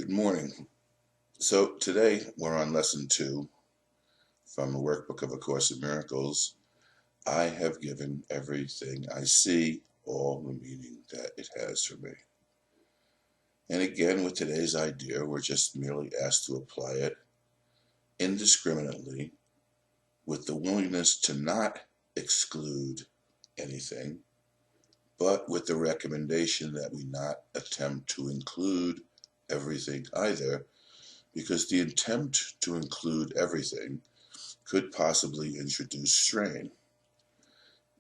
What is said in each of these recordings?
Good morning. So today we're on lesson 2 from the Workbook of A Course in Miracles. I have given everything I see all the meaning that it has for me. And again, with today's idea, we're just merely asked to apply it indiscriminately with the willingness to not exclude anything, but with the recommendation that we not attempt to include everything either, because the attempt to include everything could possibly introduce strain.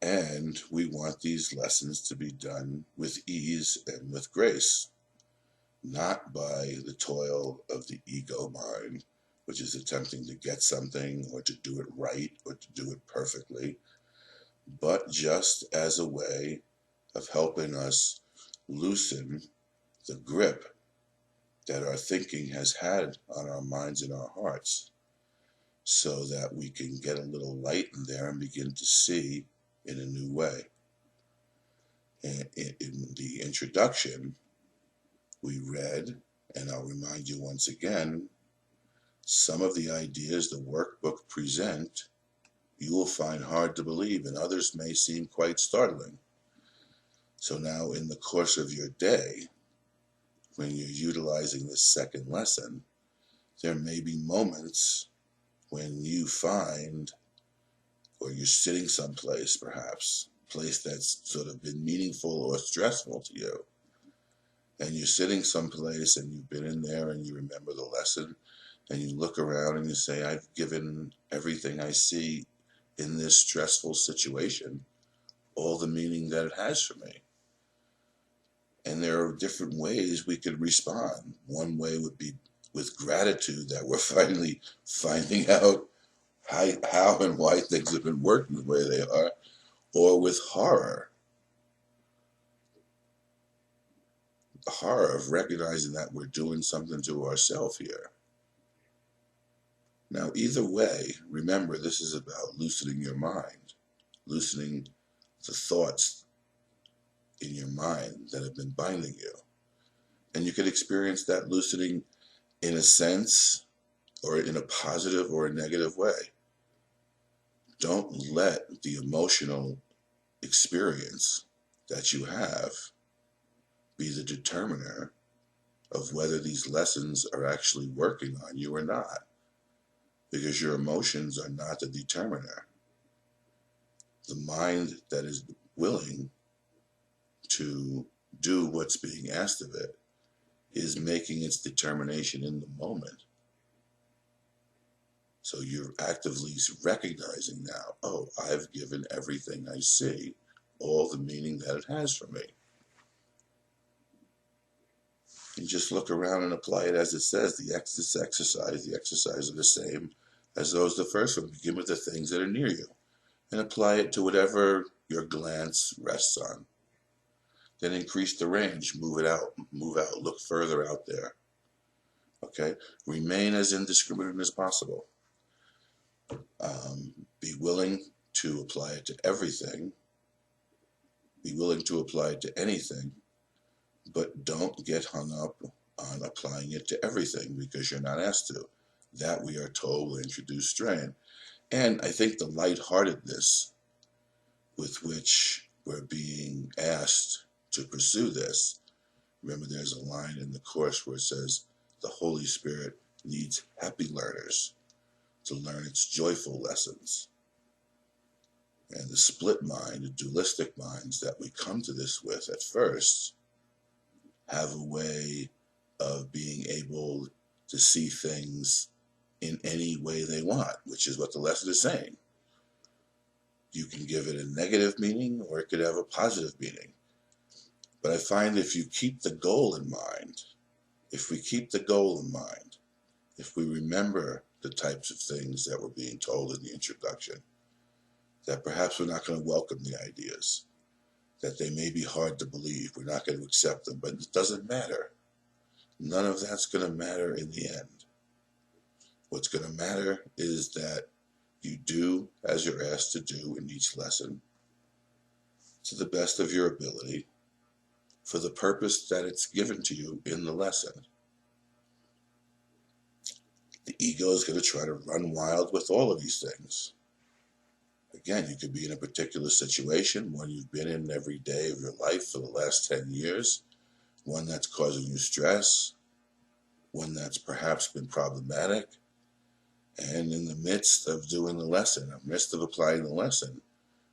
And we want these lessons to be done with ease and with grace, not by the toil of the ego mind, which is attempting to get something or to do it right or to do it perfectly, but just as a way of helping us loosen the grip that our thinking has had on our minds and our hearts, so that we can get a little light in there and begin to see in a new way. And in the introduction, we read, and I'll remind you once again, some of the ideas the workbook present you will find hard to believe, and others may seem quite startling. So now in the course of your day, when you're utilizing this second lesson, there may be moments when you find, or you're sitting someplace perhaps, a place that's sort of been meaningful or stressful to you, and you're sitting someplace and you've been in there and you remember the lesson, and you look around and you say, I've given everything I see in this stressful situation all the meaning that it has for me. And there are different ways we could respond. One way would be with gratitude that we're finally finding out how and why things have been working the way they are, or with horror of recognizing that we're doing something to ourselves here. Now, either way, remember, this is about loosening your mind, loosening the thoughts in your mind that have been binding you. And you could experience that loosening in a sense, or in a positive or a negative way. Don't let the emotional experience that you have be the determiner of whether these lessons are actually working on you or not, because your emotions are not the determiner. The mind that is willing to do what's being asked of it is making its determination in the moment. So you're actively recognizing now, oh, I've given everything I see all the meaning that it has for me. And just look around and apply it as it says. The exercise are the same as those the first one. Begin with the things that are near you and apply it to whatever your glance rests on. Then increase the range, move out, look further out there. Okay? Remain as indiscriminate as possible. Be willing to apply it to everything. Be willing to apply it to anything, but don't get hung up on applying it to everything, because you're not asked to. That, we are told, will introduce strain. And I think the lightheartedness with which we're being asked to pursue this, remember there's a line in the Course where it says, the Holy Spirit needs happy learners to learn its joyful lessons. And the split mind, the dualistic minds that we come to this with at first, have a way of being able to see things in any way they want, which is what the lesson is saying. You can give it a negative meaning, or it could have a positive meaning. But I find if you keep the goal in mind, if we keep the goal in mind, if we remember the types of things that were being told in the introduction, that perhaps we're not going to welcome the ideas, that they may be hard to believe, we're not going to accept them, but it doesn't matter. None of that's going to matter in the end. What's going to matter is that you do as you're asked to do in each lesson, to the best of your ability, for the purpose that it's given to you in the lesson. The ego is going to try to run wild with all of these things. Again, you could be in a particular situation, one you've been in every day of your life for the last 10 years, one that's causing you stress, one that's perhaps been problematic, and in the midst of doing the lesson, in the midst of applying the lesson,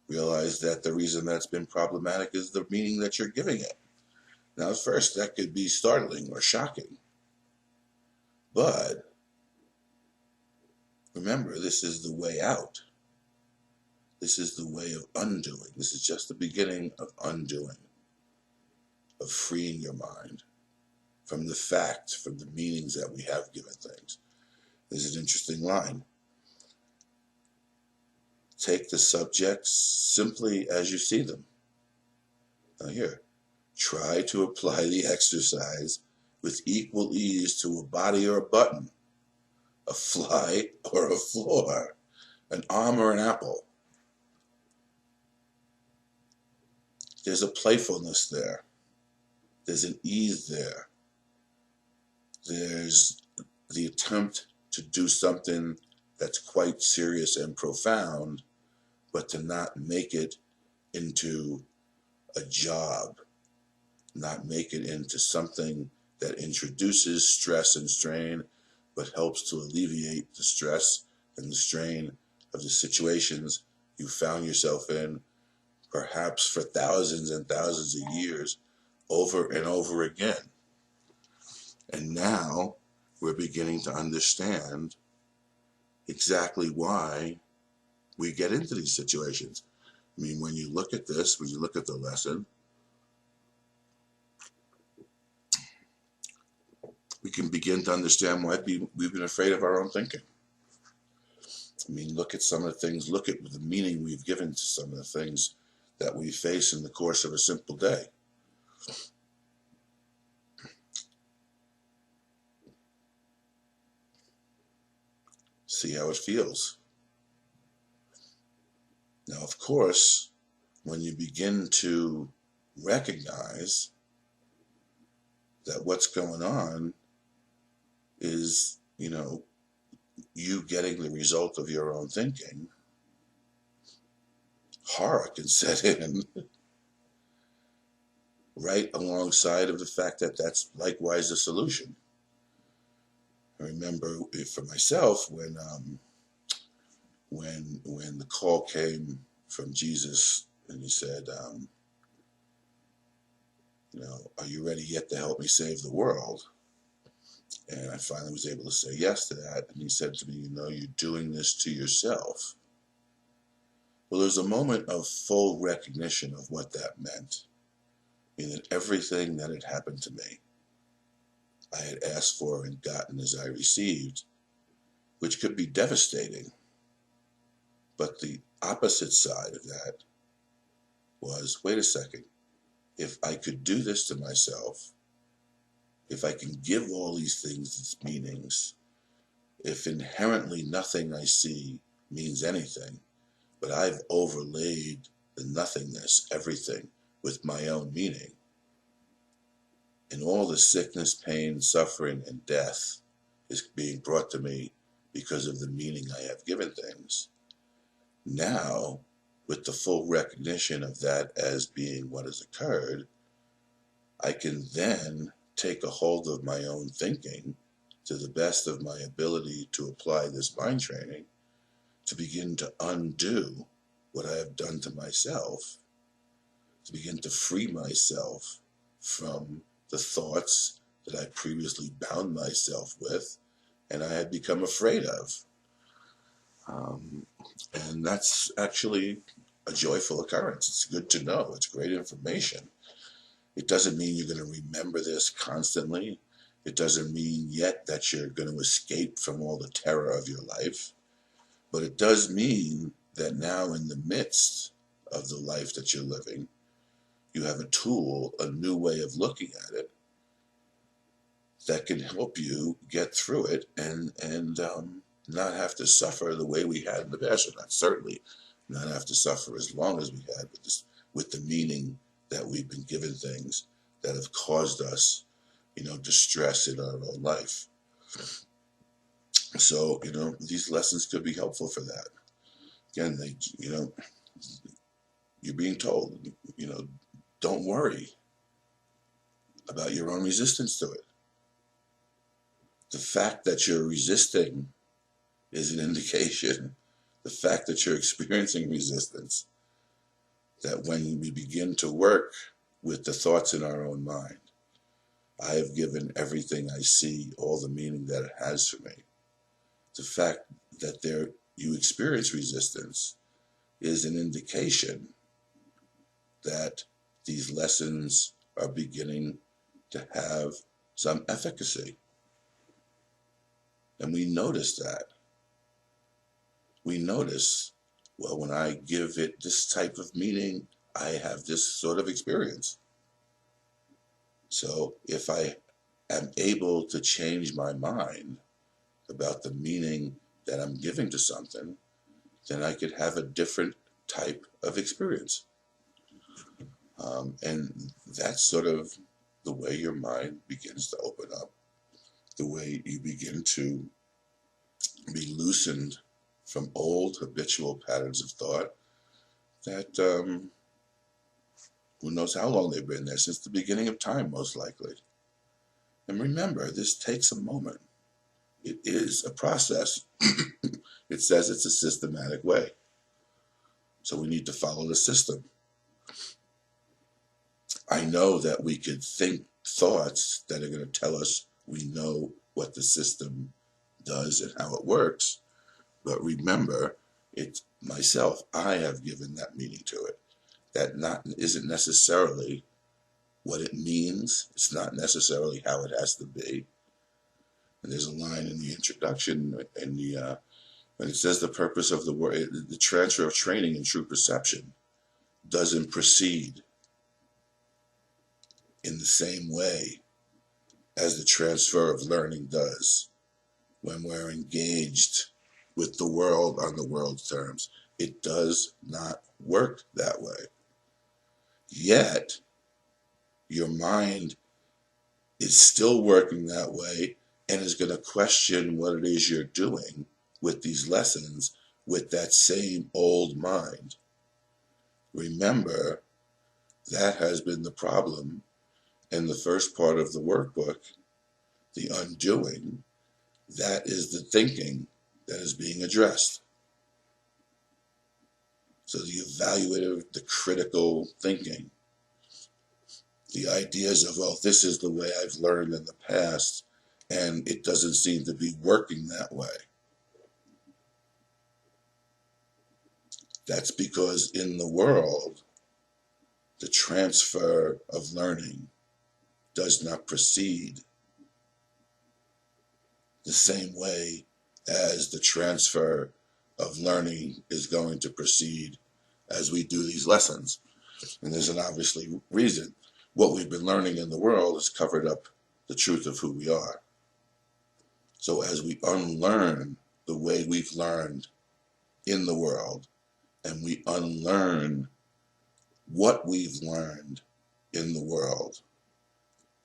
realize that the reason that's been problematic is the meaning that you're giving it. Now, at first, that could be startling or shocking, but remember, this is the way out. This is the way of undoing. This is just the beginning of undoing, of freeing your mind from the facts, from the meanings that we have given things. There's an interesting line. Take the subjects simply as you see them. Now here, try to apply the exercise with equal ease to a body or a button, a fly or a floor, an arm or an apple. There's a playfulness there. There's an ease there. There's the attempt to do something that's quite serious and profound, but to not make it into a job, not make it into something that introduces stress and strain, but helps to alleviate the stress and the strain of the situations you found yourself in, perhaps for thousands and thousands of years, over and over again. And now we're beginning to understand exactly why we get into these situations. I mean, when you look at this, when you look at the lesson, we can begin to understand why we've been afraid of our own thinking. I mean, look at some of the things, look at the meaning we've given to some of the things that we face in the course of a simple day. See how it feels. Now, of course, when you begin to recognize that what's going on is, you getting the result of your own thinking, horror can set in right alongside of the fact that that's likewise a solution. I remember for myself when the call came from Jesus and he said, are you ready yet to help me save the world? And I finally was able to say yes to that. And he said to me, you're doing this to yourself. Well, there's a moment of full recognition of what that meant. I mean, that everything that had happened to me, I had asked for and gotten as I received, which could be devastating. But the opposite side of that was, wait a second, if I could do this to myself, if I can give all these things its meanings, if inherently nothing I see means anything, but I've overlaid the nothingness, everything, with my own meaning, and all the sickness, pain, suffering, and death is being brought to me because of the meaning I have given things. Now, with the full recognition of that as being what has occurred, I can then take a hold of my own thinking to the best of my ability to apply this mind training to begin to undo what I have done to myself, to begin to free myself from the thoughts that I previously bound myself with and I had become afraid of. And that's actually a joyful occurrence. It's good to know. It's great information. It doesn't mean you're going to remember this constantly. It doesn't mean yet that you're going to escape from all the terror of your life. But it does mean that now in the midst of the life that you're living, you have a tool, a new way of looking at it that can help you get through it and not have to suffer the way we had in the past, or not certainly not have to suffer as long as we had with the meaning that we've been given things that have caused us, distress in our own life. So, these lessons could be helpful for that. Again, you're being told, don't worry about your own resistance to it. The fact that you're resisting is an indication, the fact that you're experiencing resistance, that when we begin to work with the thoughts in our own mind, I have given everything I see all the meaning that it has for me. The fact that you experience resistance is an indication that these lessons are beginning to have some efficacy. And we notice that. We notice, well, when I give it this type of meaning, I have this sort of experience. So if I am able to change my mind about the meaning that I'm giving to something, then I could have a different type of experience. And that's sort of the way your mind begins to open up, the way you begin to be loosened from old habitual patterns of thought that who knows how long they've been there, since the beginning of time, most likely. And remember, this takes a moment. It is a process. It says it's a systematic way. So we need to follow the system. I know that we could think thoughts that are going to tell us we know what the system does and how it works. But remember, it's myself. I have given that meaning to it. That isn't necessarily what it means. It's not necessarily how it has to be. And there's a line in the introduction when it says the purpose of the work, the transfer of training and true perception doesn't proceed in the same way as the transfer of learning does when we're engaged with the world on the world's terms. It does not work that way. Yet, your mind is still working that way and is going to question what it is you're doing with these lessons with that same old mind. Remember, that has been the problem in the first part of the workbook, the undoing. That is the thinking that is being addressed. So the evaluative, the critical thinking, the ideas of, well, this is the way I've learned in the past, and it doesn't seem to be working that way. That's because in the world, the transfer of learning does not proceed the same way as the transfer of learning is going to proceed as we do these lessons. And there's an obviously reason. What we've been learning in the world has covered up the truth of who we are. So as we unlearn the way we've learned in the world, and we unlearn what we've learned in the world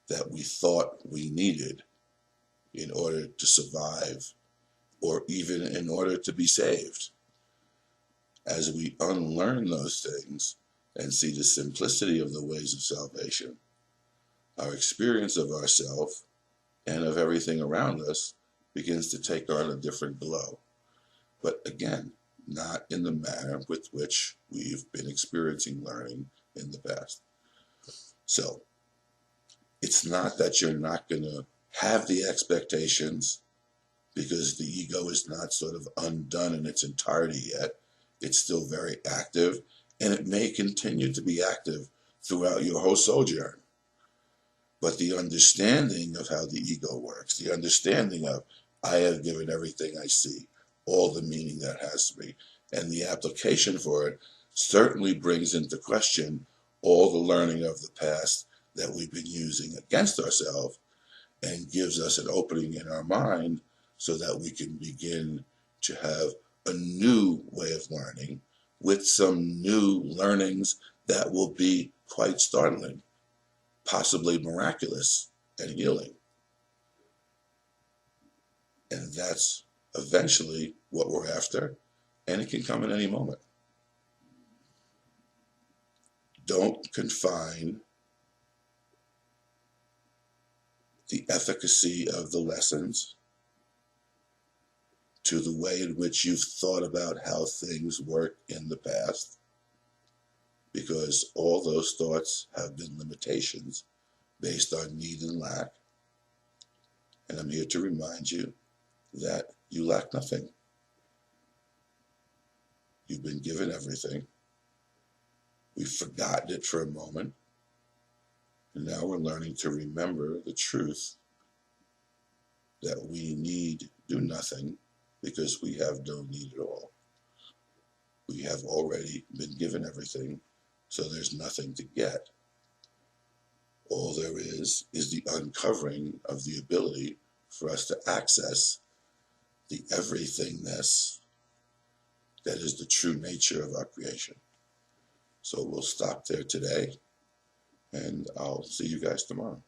that we thought we needed in order to survive or even in order to be saved. As we unlearn those things and see the simplicity of the ways of salvation, our experience of ourselves and of everything around us begins to take on a different glow. But again, not in the manner with which we've been experiencing learning in the past. So, it's not that you're not going to have the expectations because the ego is not sort of undone in its entirety yet. It's still very active, and it may continue to be active throughout your whole sojourn. But the understanding of how the ego works, the understanding of, I have given everything I see, all the meaning that has to be, and the application for it certainly brings into question all the learning of the past that we've been using against ourselves and gives us an opening in our mind so that we can begin to have a new way of learning with some new learnings that will be quite startling, possibly miraculous and healing. And that's eventually what we're after, and it can come at any moment. Don't confine the efficacy of the lessons to the way in which you've thought about how things work in the past, because all those thoughts have been limitations based on need and lack. And I'm here to remind you that you lack nothing. You've been given everything. We've forgotten it for a moment. And now we're learning to remember the truth that we need do nothing because we have no need at all. We have already been given everything, so there's nothing to get. All there is the uncovering of the ability for us to access the everythingness that is the true nature of our creation. So we'll stop there today, and I'll see you guys tomorrow.